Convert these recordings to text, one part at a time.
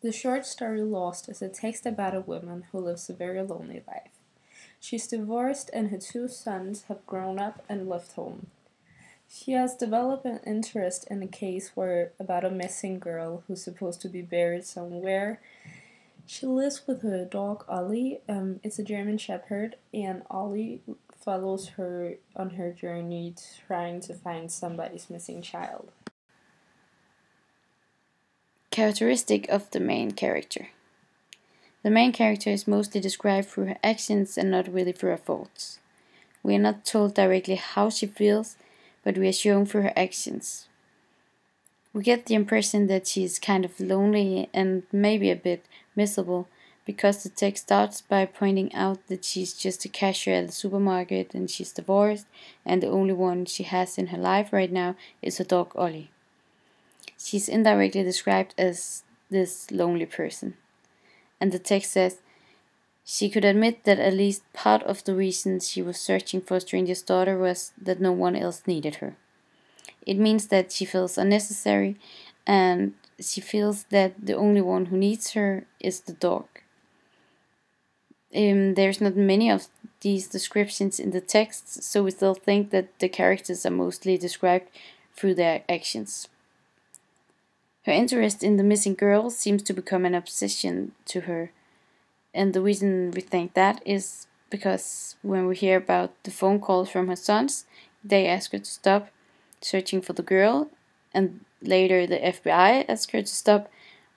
The short story Lost is a text about a woman who lives a very lonely life. She's divorced and her two sons have grown up and left home. She has developed an interest in a case about a missing girl who's supposed to be buried somewhere. She lives with her dog Ollie. It's a German Shepherd, and Ollie follows her on her journey trying to find somebody's missing child. Characteristic of the main character. The main character is mostly described through her actions and not really through her thoughts. We are not told directly how she feels, but we are shown through her actions. We get the impression that she is kind of lonely and maybe a bit miserable, because the text starts by pointing out that she's just a cashier at the supermarket and she's divorced, and the only one she has in her life right now is her dog Ollie. She's indirectly described as this lonely person. And the text says, she could admit that at least part of the reason she was searching for a stranger's daughter was that no one else needed her. It means that she feels unnecessary, and she feels that the only one who needs her is the dog. There's not many of these descriptions in the text, so we still think that the characters are mostly described through their actions. Her interest in the missing girl seems to become an obsession to her, and the reason we think that is because when we hear about the phone calls from her sons, they ask her to stop searching for the girl, and later the FBI ask her to stop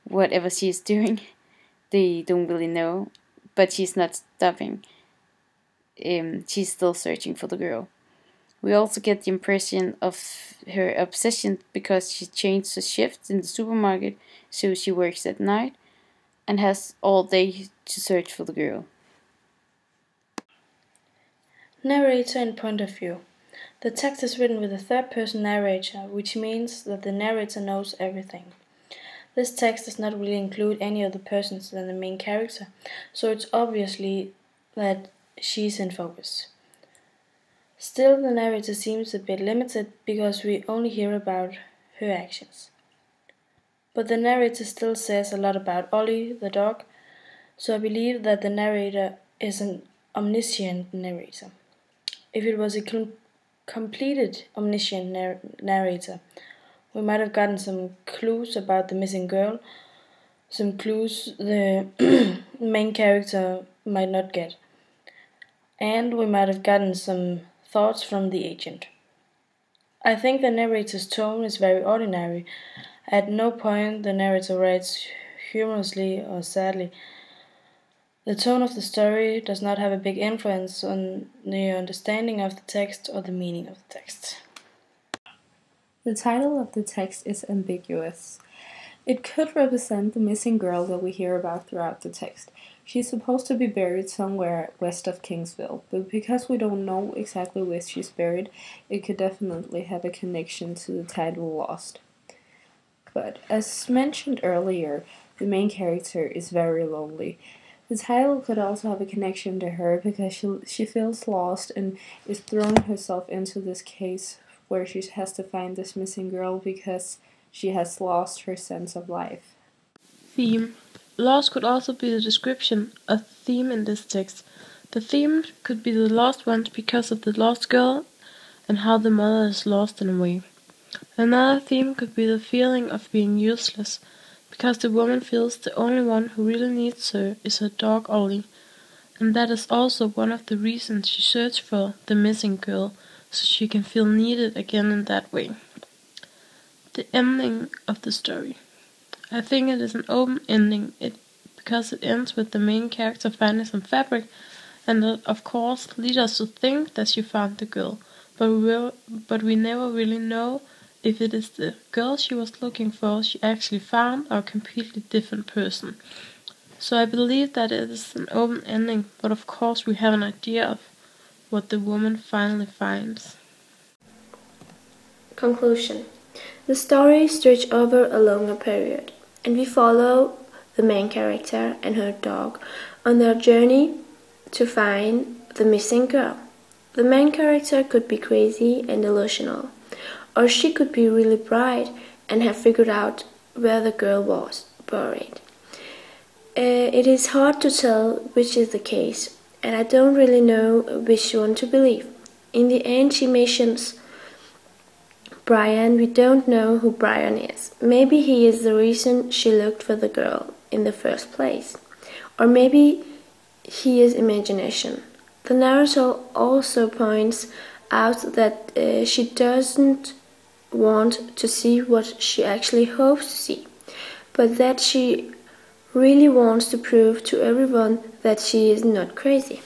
whatever she is doing. They don't really know, but she's not stopping. She's still searching for the girl. We also get the impression of her obsession because she changed her shifts in the supermarket, so she works at night and has all day to search for the girl. Narrator and point of view. The text is written with a third-person narrator, which means that the narrator knows everything. This text does not really include any other persons than the main character, so it's obviously that she's in focus. Still, the narrator seems a bit limited because we only hear about her actions. But the narrator still says a lot about Ollie, the dog, so I believe that the narrator is an omniscient narrator. If it was a completed omniscient narrator, we might have gotten some clues about the missing girl, some clues the main character might not get. And we might have gotten some thoughts from the agent. I think the narrator's tone is very ordinary. At no point the narrator writes humorously or sadly. The tone of the story does not have a big influence on the understanding of the text or the meaning of the text. The title of the text is ambiguous. It could represent the missing girl that we hear about throughout the text. She's supposed to be buried somewhere west of Kingsville, but because we don't know exactly where she's buried, it could definitely have a connection to the title Lost. But as mentioned earlier, the main character is very lonely. The title could also have a connection to her because she feels lost and is throwing herself into this case where she has to find this missing girl because she has lost her sense of life. Theme. Lost could also be the description of theme in this text. The theme could be the lost ones because of the lost girl and how the mother is lost in a way. Another theme could be the feeling of being useless, because the woman feels the only one who really needs her is her dog Ollie, and that is also one of the reasons she searched for the missing girl, so she can feel needed again in that way. The ending of the story. I think it is an open ending because it ends with the main character finding some fabric, and that of course leads us to think that she found the girl, but we never really know if it is the girl she was looking for she actually found or a completely different person. So I believe that it is an open ending, but of course we have an idea of what the woman finally finds. Conclusion. The story stretches over a longer period, and we follow the main character and her dog on their journey to find the missing girl. The main character could be crazy and delusional, or she could be really bright and have figured out where the girl was buried. It is hard to tell which is the case, and I don't really know which one to believe. In the end, she mentions Brian. We don't know who Brian is. Maybe he is the reason she looked for the girl in the first place. Or maybe he is imagination. The narrator also points out that she doesn't want to see what she actually hopes to see, but that she really wants to prove to everyone that she is not crazy.